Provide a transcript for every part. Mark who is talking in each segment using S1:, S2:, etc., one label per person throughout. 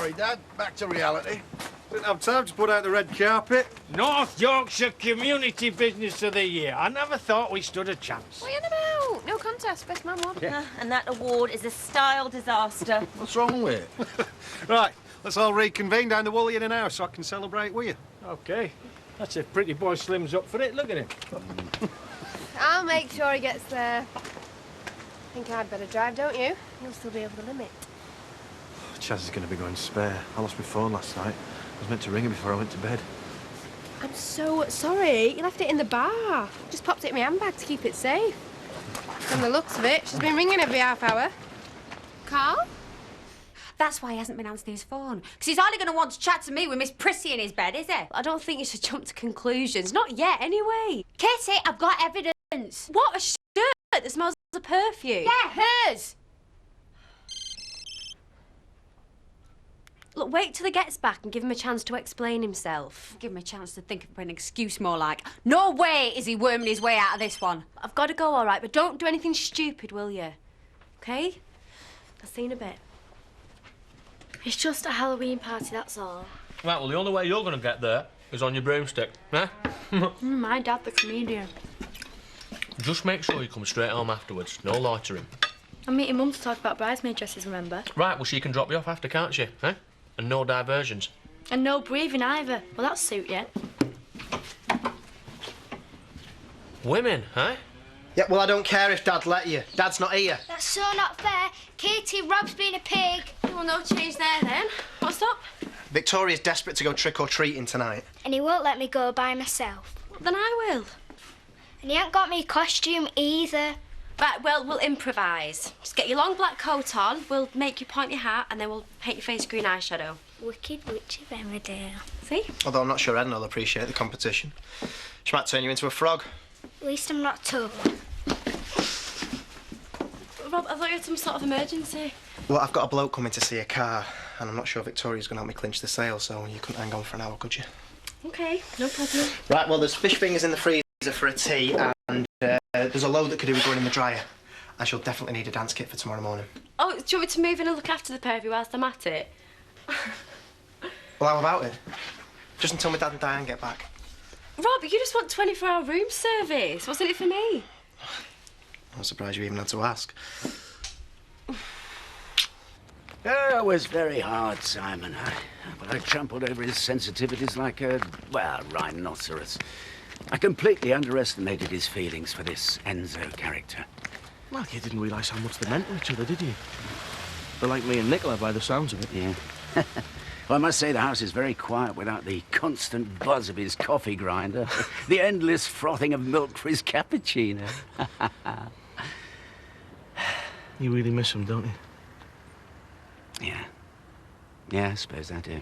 S1: Sorry, Dad. Back to reality.
S2: Didn't have time to put out the red carpet.
S3: North Yorkshire Community Business of the Year. I never thought we stood a chance.
S4: What are you on about? No contest. Best man won.
S5: Yeah. And that award is a style disaster.
S1: What's wrong with it?
S2: Right, let's all reconvene down the Woolly in an hour so I can celebrate with you.
S3: OK. That's if Pretty Boy Slim's up for it. Look at him.
S4: I'll make sure he gets there. I think I'd better drive, don't you? You'll still be over the limit.
S2: Chaz is going to be going spare. I lost my phone last night. I was meant to ring her before I went to bed.
S4: I'm so sorry. You left it in the bar. Just popped it in my handbag to keep it safe. From the looks of it, she's been ringing every half hour. Carl?
S5: That's why he hasn't been answering his phone. Because he's hardly going to want to chat to me with Miss Prissy in his bed, is he?
S4: I don't think you should jump to conclusions. Not yet, anyway.
S5: Katie, I've got evidence.
S4: What, a shirt that smells of perfume?
S5: Yeah, hers.
S4: Look, wait till he gets back and give him a chance to explain himself.
S5: Give him a chance to think of an excuse more like, no way is he worming his way out of this one.
S4: I've got to go, all right, but don't do anything stupid, will you? OK? I'll see you in a bit. It's just a Halloween party, that's all.
S6: Right, well, the only way you're going to get there is on your broomstick, eh?
S4: My dad, the comedian.
S6: Just make sure you come straight home afterwards. No loitering.
S4: I'm meeting Mum to talk about bridesmaid dresses, remember?
S6: Right, well, she can drop you off after, can't she? Eh? And no diversions.
S4: And no breathing either. Well, that'll suit you.
S6: Women, eh?
S7: Yeah, well, I don't care if Dad let you. Dad's not here.
S8: That's so not fair. Katie, Rob's being a pig.
S4: Well, no change there, then. What's up?
S7: Victoria's desperate to go trick-or-treating tonight.
S8: And he won't let me go by myself.
S4: Then I will.
S8: And he ain't got me a costume either.
S4: Right, well, we'll improvise. Just get your long black coat on, we'll make you point your hat, and then we'll paint your face green eyeshadow.
S8: Wicked Witch of Emmerdale.
S4: See?
S7: Although I'm not sure Edna will appreciate the competition. She might turn you into a frog.
S8: At least I'm not told.
S4: Rob, I thought you had some sort of emergency.
S7: Well, I've got a bloke coming to see a car, and I'm not sure Victoria's going to help me clinch the sale, so you couldn't hang on for an hour, could you?
S4: OK, no problem.
S7: Right, well, there's fish fingers in the freezer for a tea, and there's a load that could do with going in the dryer. And she'll definitely need a dance kit for tomorrow morning.
S4: Oh, do you want me to move in and look after the pair of you whilst I'm at it?
S7: Well, how about it? Just until my dad and Diane get back.
S4: Rob, you just want 24-hour room service. What's in it for me?
S7: I'm surprised you even had to ask.
S9: It was very hard, Simon. But I trampled over his sensitivities like a, well, rhinoceros. I completely underestimated his feelings for this Enzo character.
S10: Well, you didn't realise how much they meant to each other, did you? They're like me and Nicola by the sounds of it.
S9: Yeah. Well, I must say the house is very quiet without the constant buzz of his coffee grinder, the endless frothing of milk for his cappuccino.
S10: You really miss him, don't you?
S9: Yeah. Yeah, I suppose I do.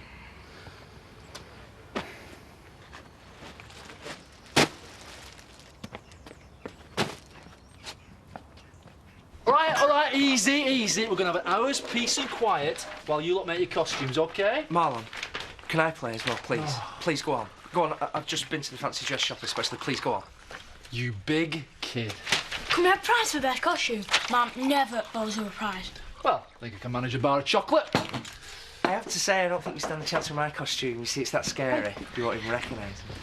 S10: All right, easy, easy. We're gonna have an hour's peace and quiet while you lot make your costumes, OK?
S11: Marlon, can I play as well, please? Please, go on. Go on, I've just been to the fancy dress shop especially. Please, go on.
S10: You big kid.
S8: Can we have a prize for best costume? Mum never bothers with a prize.
S10: Well, I think I can manage a bar of chocolate.
S11: I have to say, I don't think you stand a chance with my costume. You see, it's that scary. You won't even recognise me.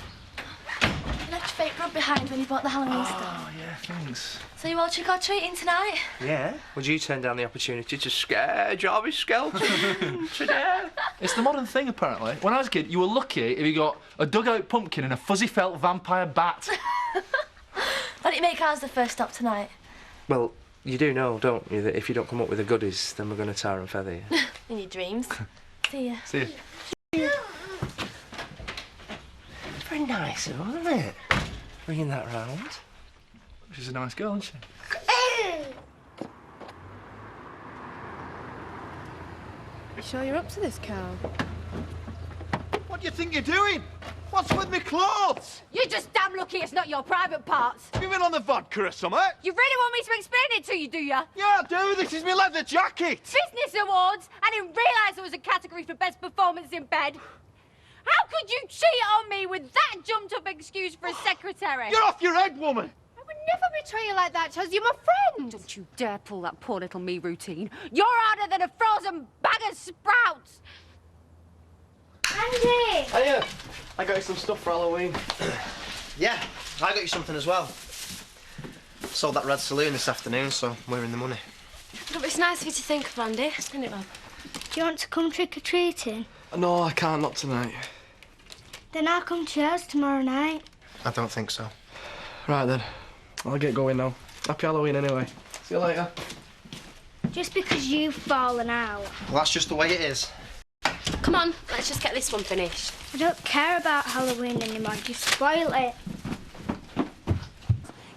S8: Left fake rub behind when you bought the Halloween stuff.
S10: Oh, yeah, thanks.
S8: So you all trick-or-treating tonight?
S11: Yeah? Would you turn down the opportunity to scare Jarvis Skelton today?
S10: It's the modern thing, apparently. When I was a kid, you were lucky if you got a dugout pumpkin and a fuzzy felt vampire bat.
S8: Why don't you make ours the first stop tonight?
S11: Well, you do know, don't you, that if you don't come up with the goodies, then we're going to tar and feather you.
S8: In your dreams. See ya.
S10: See you.
S11: Very nice of her, isn't it? Bringing that round.
S10: She's a nice girl, isn't she?
S4: You sure you're up to this, Carl?
S2: What do you think you're doing? What's with me clothes?
S5: You're just damn lucky it's not your private parts.
S2: Have you been on the vodka or something?
S5: You really want me to explain it to you, do you?
S2: Yeah, I do. This is my leather jacket.
S5: Business awards? I didn't realise there was a category for best performance in bed. How could you cheat on me with that jumped-up excuse for a secretary?
S2: You're off your head, woman.
S4: I would never betray you like that, Chaz. You're my friend.
S5: Don't you dare pull that poor little me routine. You're harder than a frozen bag of sprouts.
S11: I got you some stuff for Halloween.
S7: Yeah, I got you something as well. Sold that red saloon this afternoon, so we're in the money.
S4: Look, it's nice of you to think of, Andy, isn't it, Bob?
S8: Do you want to come trick-or-treating?
S11: No, I can't, not tonight.
S8: Then I'll come to yours tomorrow night.
S7: I don't think so.
S11: Right then, I'll get going now. Happy Halloween anyway. See you later.
S8: Just because you've fallen out.
S7: Well, that's just the way it is.
S4: Come on, let's just get this one finished.
S8: I don't care about Halloween anymore. You spoil it.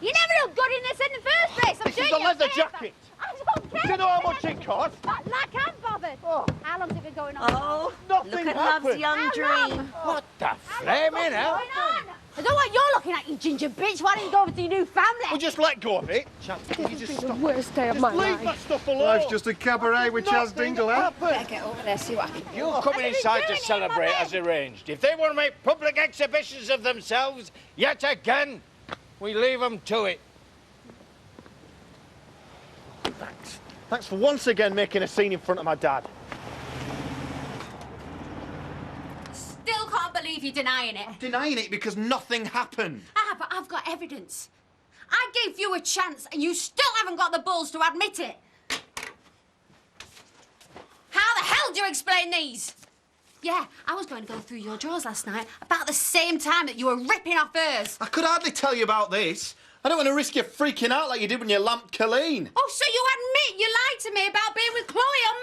S5: You never looked good in this in the first place. I'm
S1: This
S5: doing
S1: is a
S5: you
S1: leather
S5: favour.
S1: jacket.
S5: I don't care.
S1: Do you know how much it costs?
S5: Like I'm bothered.
S1: Oh.
S5: How long's it been going on?
S12: Oh,
S1: Nothing
S12: look at
S1: happened.
S12: Love's young
S5: How
S12: dream.
S5: long?
S1: What the
S5: How
S1: flaming
S5: long's
S1: hell?
S5: it going on? I don't want you're looking at, you ginger bitch. Why don't you go over to your new family?
S1: Well, just let go of it. You just
S4: The worst day of
S1: Just
S4: my
S1: leave
S4: life.
S1: that stuff alone.
S13: Life's just a cabaret with Chaz Dingle, eh?
S4: Better get over there, see what I can do.
S3: You come inside to celebrate as arranged. If they want to make public exhibitions of themselves, yet again, we leave them to it.
S1: Thanks. Thanks for once again making a scene in front of my dad.
S5: Still can't believe you're denying it.
S13: Denying it because nothing happened.
S5: Ah, but I've got evidence. I gave you a chance and you still haven't got the balls to admit it. How the hell do you explain these? Yeah, I was going to go through your drawers last night about the same time that you were ripping off hers.
S13: I could hardly tell you about this. I don't want to risk you freaking out like you did when you lamped Colleen.
S5: Oh, so you admit you lied to me about being with Chloe on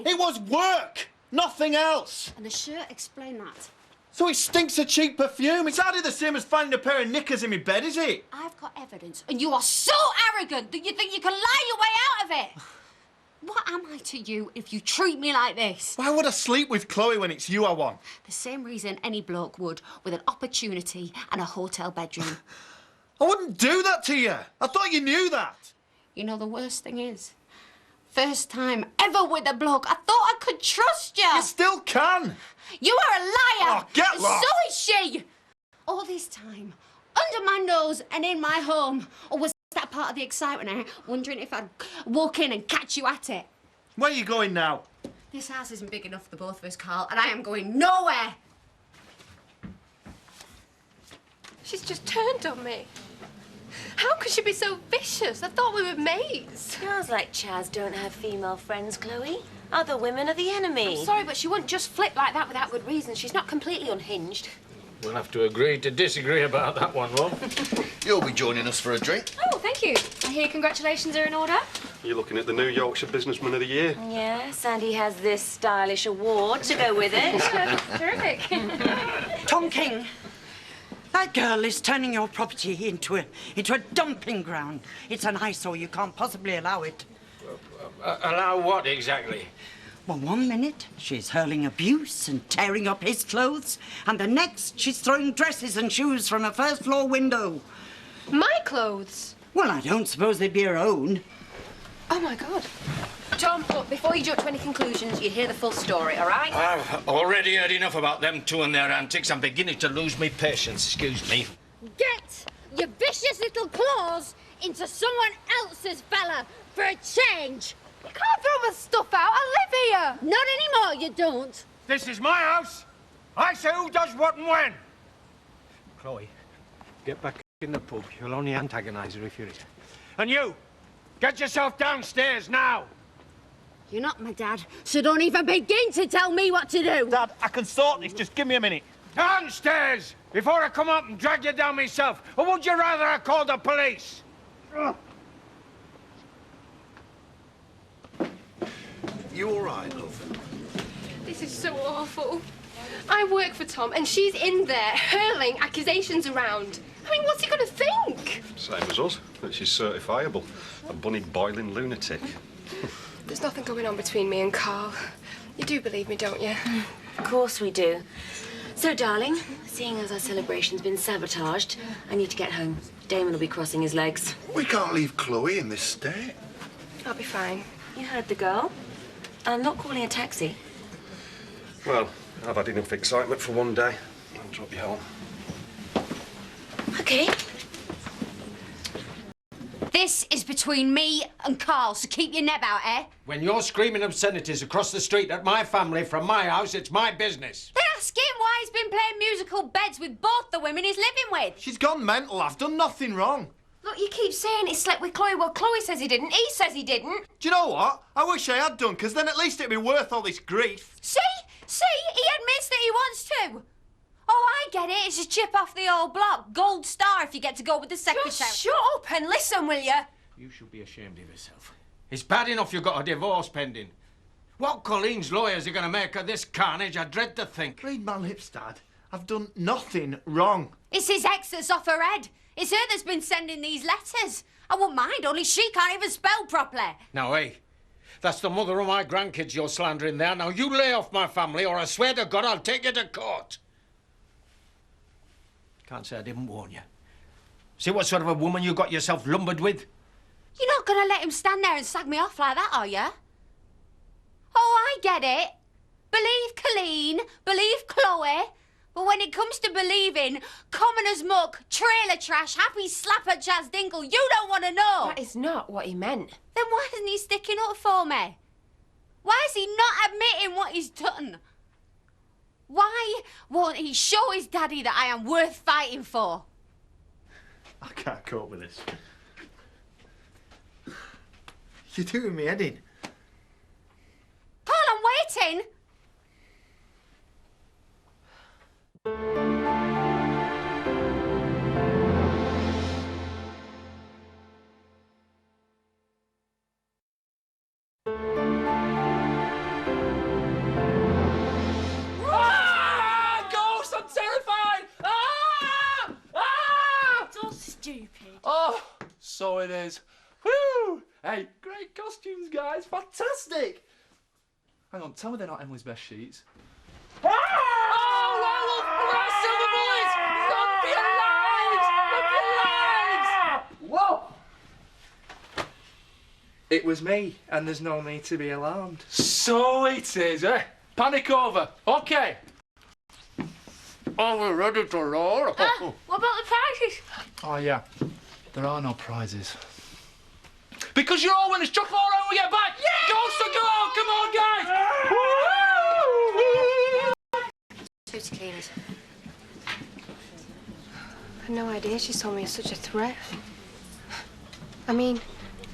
S5: Monday?
S13: It was work, nothing else.
S5: And the shirt explained that.
S13: So it stinks of cheap perfume. It's hardly the same as finding a pair of knickers in my bed, is it?
S5: I've got evidence, and you are so arrogant that you think you can lie your way out of it. What am I to you if you treat me like this?
S13: Why would I sleep with Chloe when it's you I want?
S5: The same reason any bloke would, with an opportunity and a hotel bedroom.
S13: I wouldn't do that to you. I thought you knew that.
S5: You know, the worst thing is, first time ever with a bloke, I thought I could trust you.
S13: You still can.
S5: You are a liar.
S13: Oh, get
S5: and
S13: lost.
S5: so is she. All this time, under my nose and in my home. Or was that part of the excitement, eh? Wondering if I'd walk in and catch you at it.
S13: Where are you going now?
S5: This house isn't big enough for the both of us, Carl, and I am going nowhere.
S4: She's just turned on me. How could she be so vicious? I thought we were mates.
S12: Girls like Chaz don't have female friends, Chloe. Other women are the enemy.
S4: I'm sorry, but she wouldn't just flip like that without good reason. She's not completely unhinged.
S3: We'll have to agree to disagree about that one, love.
S1: You'll be joining us for a drink.
S4: Oh, thank you. I hear congratulations are in order.
S14: You're looking at the new Yorkshire Businessman of the Year.
S12: Yes, and he has this stylish award to go with it.
S4: Terrific.
S15: Tom King, that girl is turning your property into a dumping ground. It's an eyesore. You can't possibly allow it.
S3: Allow what exactly?
S15: Well, one minute she's hurling abuse and tearing up his clothes, and the next she's throwing dresses and shoes from a first-floor window.
S4: My clothes?
S15: Well, I don't suppose they'd be her own.
S4: Oh, my God. Tom, look, before you jump to any conclusions, you hear the full story, all right?
S3: I've already heard enough about them two and their antics. I'm beginning to lose my patience. Excuse me.
S5: Get your vicious little claws into someone else's fella for a change.
S4: You can't throw my stuff out. I live here.
S5: Not anymore, you don't.
S3: This is my house. I say who does what and when. Chloe, get back in the pub. You'll only antagonise her if you're here. And you, get yourself downstairs now.
S5: You're not my dad, so don't even begin to tell me what to do.
S1: Dad, I can sort this. Just give me a minute.
S3: Downstairs, before I come up and drag you down myself. Or would you rather I call the police?
S1: You all right, love?
S4: This is so awful. I work for Tom, and she's in there hurling accusations around. I mean, what's he going to think?
S14: Same as us, that she's certifiable. A bunny boiling lunatic.
S4: There's nothing going on between me and Carl. You do believe me, don't you?
S12: Of course we do. So, darling, seeing as our celebration's been sabotaged, I need to get home. Damon will be crossing his legs.
S1: We can't leave Chloe in this state.
S4: I'll be fine.
S12: You heard the girl. I'm not calling a taxi.
S14: Well, I've had enough excitement for one day. I'll drop you home.
S12: Okay.
S5: This is between between me and Carl, so keep your neb out, eh?
S3: When you're screaming obscenities across the street at my family from my house, it's my business.
S5: Then ask him why he's been playing musical beds with both the women he's living with.
S13: She's gone mental. I've done nothing wrong.
S4: Look, you keep saying he slept with Chloe. Well, Chloe says he didn't. He says he didn't.
S13: Do you know what? I wish I had done, because then at least it'd be worth all this grief.
S5: See? He admits that he wants to. Oh, I get it. It's a chip off the old block. Gold star if you get to go with the secretary.
S4: Just shut up and listen, will you?
S3: You should be ashamed of yourself. It's bad enough you've got a divorce pending. What Colleen's lawyers are going to make of this carnage, I dread to think.
S13: Read my lips, Dad. I've done nothing wrong.
S5: It's his ex that's off her head. It's her that's been sending these letters. I wouldn't mind, only she can't even spell properly.
S3: Now, hey, that's the mother of my grandkids you're slandering there. Now, you lay off my family, or I swear to God I'll take you to court. Can't say I didn't warn you. See what sort of a woman you got yourself lumbered with?
S5: You're not going to let him stand there and slag me off like that, are you? Oh, I get it. Believe Colleen, believe Chloe. But when it comes to believing commoners muck, trailer trash, happy slapper Chaz Dingle, you don't want to know.
S4: That is not what he meant.
S5: Then why isn't he sticking up for me? Why is he not admitting what he's done? Why won't he show his daddy that I am worth fighting for?
S13: I can't cope with this. You're doing me head in.
S5: Paul, I'm waiting.
S10: Ghost! I'm terrified!
S8: It's all stupid.
S10: Oh, so it is. Woo! Hey, great costumes, guys. Fantastic. Hang on, tell me they're not Emily's best sheets. Oh, werewolf! Silver bullets! Run for your lives! Run for your lives! Whoa! It was me, and there's no need to be alarmed. So it is, eh? Panic over. Okay. Oh, we're ready to roll.
S8: What about the prizes?
S10: Oh, yeah. There are no prizes. Because you're all winners. Chuck them all around when we get back. Yeah! Ghosts to go! Come on, guys!
S4: 2 tequilas. I had no idea she saw me as such a threat. I mean,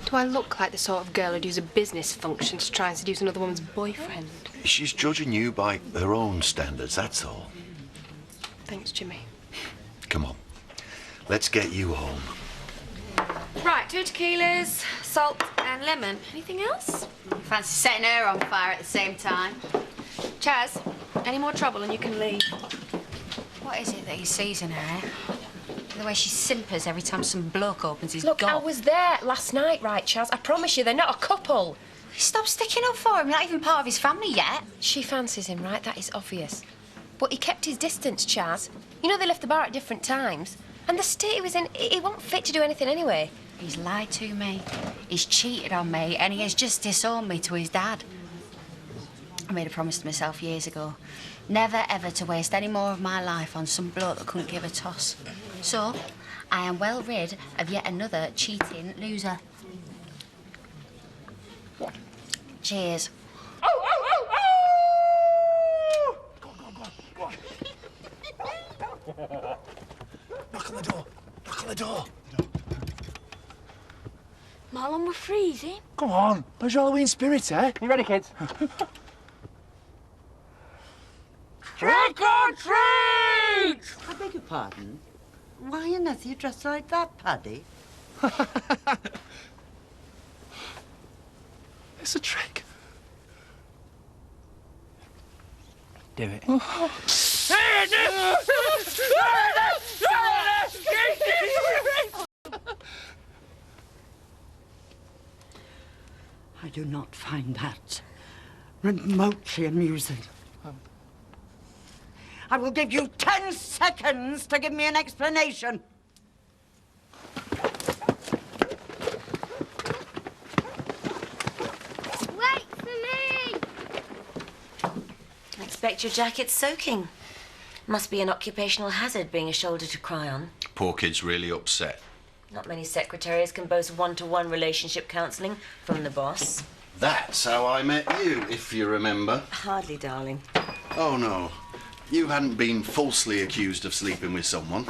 S4: do I look like the sort of girl who'd use a business function to try and seduce another woman's boyfriend?
S16: She's judging you by her own standards, that's all.
S4: Thanks, Jimmy.
S16: Come on, let's get you home.
S12: Right, 2 tequilas, salt and lemon. Anything else?
S5: Fancy setting her on fire at the same time.
S12: Chaz, any more trouble and you can leave.
S5: What is it that he sees in her, eh? The way she simpers every time some bloke opens his
S4: Look,
S5: gob.
S4: I was there last night, right, Chaz? I promise you, they're not a couple.
S5: Stop sticking up for him. You're not even part of his family yet.
S4: She fancies him, right? That is obvious. But he kept his distance, Chaz. You know they left the bar at different times. And the state he was in, he wasn't fit to do anything anyway.
S5: He's lied to me. He's cheated on me, and he has just disowned me to his dad. I made a promise to myself years ago. Never, ever to waste any more of my life on some bloke that couldn't give a toss. So, I am well rid of yet another cheating loser. Cheers.
S16: Knock on the door. Knock on the door.
S8: Marlon, we're freezing.
S10: Come on. Where's your Halloween spirit, eh?
S11: You ready, kids?
S15: Trick or treat! I beg your pardon? Why on earth are you dressed like that, Paddy?
S10: It's a trick.
S11: Do it.
S15: I do not find that remotely amusing. I will give you 10 seconds to give me an explanation.
S12: Wait for me! I expect your jacket's soaking. Must be an occupational hazard being a shoulder to cry on.
S16: Poor kid's really upset.
S12: Not many secretaries can boast one-to-one relationship counselling from the boss.
S16: That's how I met you, if you remember.
S12: Hardly, darling.
S16: Oh, no. You hadn't been falsely accused of sleeping with someone.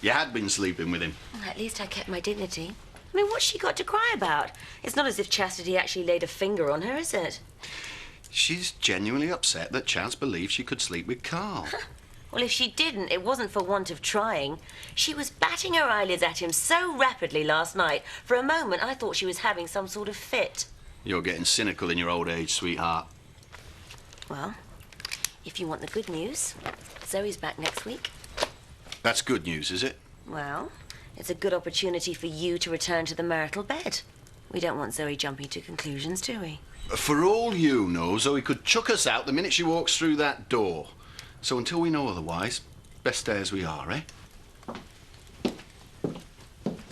S16: You had been sleeping with him.
S12: Well, at least I kept my dignity. I mean, what's she got to cry about? It's not as if Chastity actually laid a finger on her, is it?
S16: She's genuinely upset that Chas believed she could sleep with Carl.
S12: Well, if she didn't, it wasn't for want of trying. She was batting her eyelids at him so rapidly last night, for a moment I thought she was having some sort of fit.
S16: You're getting cynical in your old age, sweetheart.
S12: Well, if you want the good news, Zoe's back next week.
S16: That's good news, is it?
S12: Well, it's a good opportunity for you to return to the marital bed. We don't want Zoe jumping to conclusions, do we?
S16: For all you know, Zoe could chuck us out the minute she walks through that door. So until we know otherwise, best stay as we are, eh?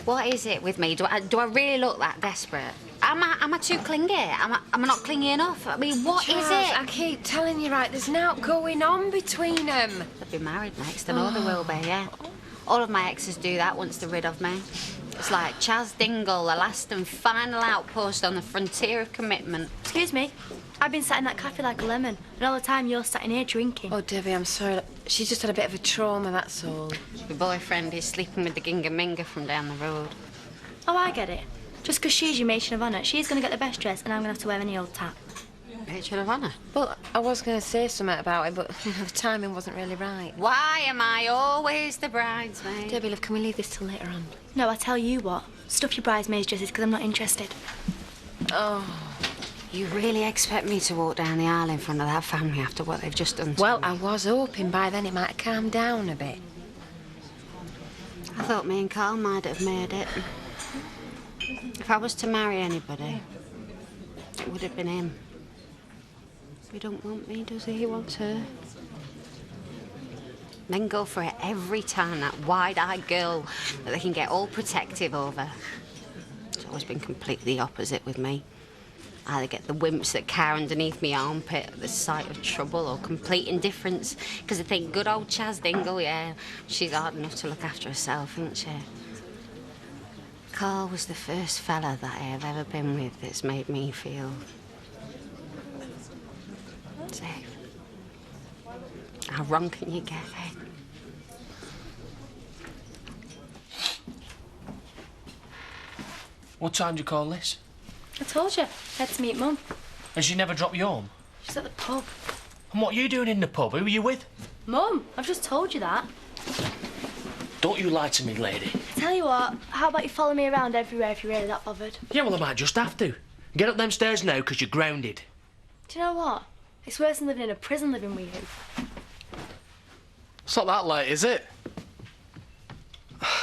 S5: What is it with me? Do I really look that desperate? Am I too clingy? Am I not clingy enough? I mean, what is
S4: Charles,
S5: it?
S4: I keep telling you, right, there's now going on between them.
S5: They'll be married next. I know they will be, yeah. All of my exes do that once they're rid of me. It's like Chas Dingle, the last and final outpost on the frontier of commitment.
S8: Excuse me. I've been sat in that cafe like a lemon, and all the time you're sat in here drinking.
S4: Oh, Debbie, I'm sorry. She's just had a bit of a trauma, that's all.
S5: My boyfriend is sleeping with the ginga-minga from down the road.
S8: Oh, I get it. Just 'cause she's your matron of honour, she's going to get the best dress, and I'm going to have to wear any old tap.
S5: Matron of honour?
S4: Well, I was going to say something about it, but the timing wasn't really right.
S5: Why am I always the bridesmaid?
S4: Debbie, love, can we leave this till later on?
S8: No, I tell you what. Stuff your bridesmaids' dresses, because I'm not interested.
S4: Oh.
S5: You really expect me to walk down the aisle in front of that family after what they've just done to
S4: Well,
S5: me?
S4: I was hoping by then it might have calmed down a bit.
S5: I thought me and Carl might have made it. If I was to marry anybody, it would have been him. He don't want me, does he? He wants her. Men go for it every time, that wide-eyed girl that they can get all protective over. It's always been completely the opposite with me. Either get the wimps that cower underneath me armpit at the sight of trouble, or complete indifference, because they think good old Chas Dingle, yeah, she's hard enough to look after herself, isn't she? Carl was the first fella that I have ever been with that's made me feel safe. How wrong can you get, eh?
S6: What time do you call this?
S8: I told you, had to meet Mum.
S6: And she never dropped you home?
S8: She's at the pub.
S6: And what are you doing in the pub? Who are you with?
S8: Mum, I've just told you that.
S6: Don't you lie to me, lady.
S8: Tell you what, how about you follow me around everywhere if you're really that bothered?
S6: Yeah, well, I might just have to. Get up them stairs now, because you're grounded.
S8: Do you know what? It's worse than living in a prison living with you.
S10: It's not that late, is it?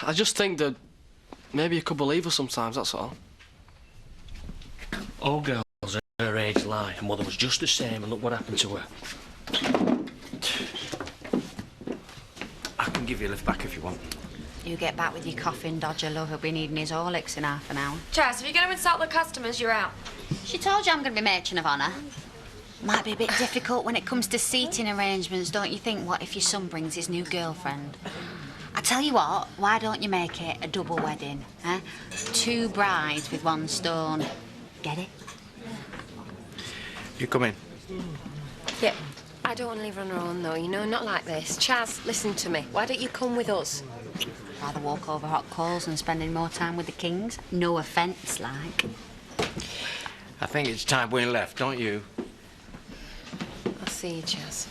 S10: I just think that maybe you could believe her sometimes, that's all.
S6: All girls her age lie, and mother was just the same, and look what happened to her.
S9: I can give you a lift back if you want.
S5: You get back with your coffin dodger, love. He'll be needing his Horlicks in half an hour.
S4: Chas, if you're going to insult the customers, you're out.
S5: She told you I'm going to be matron of honour. Might be a bit difficult when it comes to seating arrangements, don't you think? What if your son brings his new girlfriend? I tell you what, why don't you make it a double wedding, eh? 2 brides with 1 stone. Get it?
S10: You come in.
S4: Yeah, I don't want to leave her on her own, though, you know, not like this. Chas, listen to me. Why don't you come with us?
S5: Rather walk over hot coals than spending more time with the kings. No offence, like.
S3: I think it's time we left, don't you?
S4: I'll see you, Chas.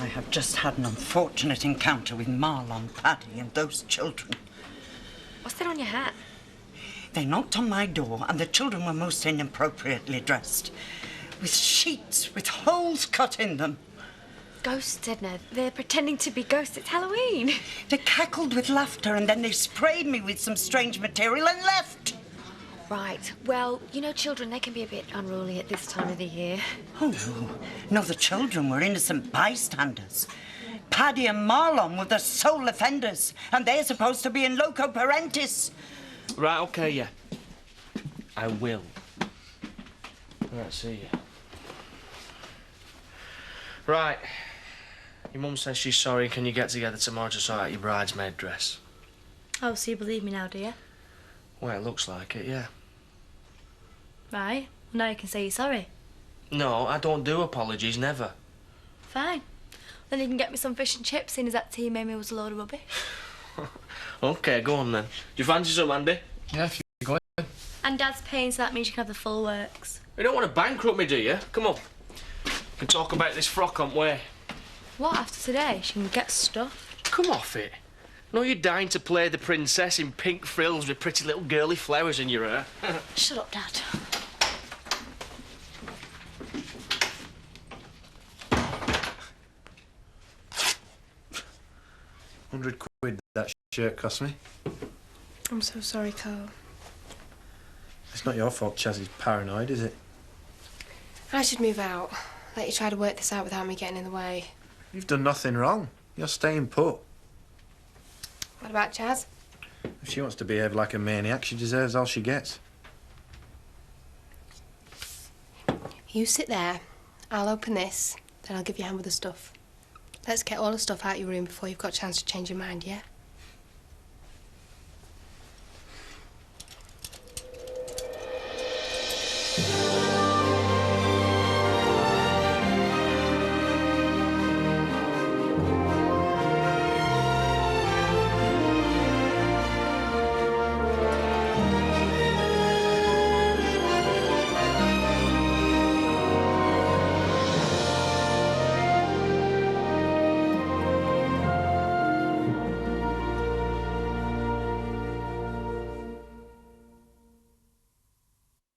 S15: I have just had an unfortunate encounter with Marlon, Paddy and those children.
S8: What's that on your hat?
S15: They knocked on my door and the children were most inappropriately dressed. With sheets with holes cut in them.
S8: Ghosts, Edna. They're pretending to be ghosts. It's Halloween.
S15: They cackled with laughter and then they sprayed me with some strange material and left.
S8: Right. Well, you know, children, they can be a bit unruly at this time of the year.
S15: Oh, no. No, the children were innocent bystanders. Paddy and Marlon were the sole offenders, and they're supposed to be in loco parentis.
S6: Right, OK, yeah. I will. Right, see you. Right. Your mum says she's sorry. Can you get together tomorrow to sort out your bridesmaid dress?
S8: Oh, so you believe me now, do you?
S6: Well, it looks like it, yeah.
S8: Right. Well, now you can say you're sorry.
S6: No, I don't do apologies, never.
S8: Fine. Then you can get me some fish and chips, seeing as that tea made me was a load of rubbish.
S6: OK, go on then. Do you fancy some, Andy?
S10: Yeah, if you go in.
S8: And Dad's paying, so that means you can have the full works.
S6: You don't want to bankrupt me, do you? Come on. We can talk about this frock, can't we?
S8: What, after today? She can get stuffed.
S6: Come off it. No, you're dying to play the princess in pink frills with pretty little girly flowers in your hair.
S8: Shut up, Dad.
S2: £100 that shirt cost me.
S4: I'm so sorry, Carl.
S2: It's not your fault Chaz is paranoid, is it?
S4: I should move out. Let you try to work this out without me getting in the way.
S2: You've done nothing wrong. You're staying put.
S4: What about Chaz?
S2: If she wants to behave like a maniac, she deserves all she gets.
S4: You sit there, I'll open this, then I'll give you a hand with the stuff. Let's get all the stuff out of your room before you've got a chance to change your mind, yeah?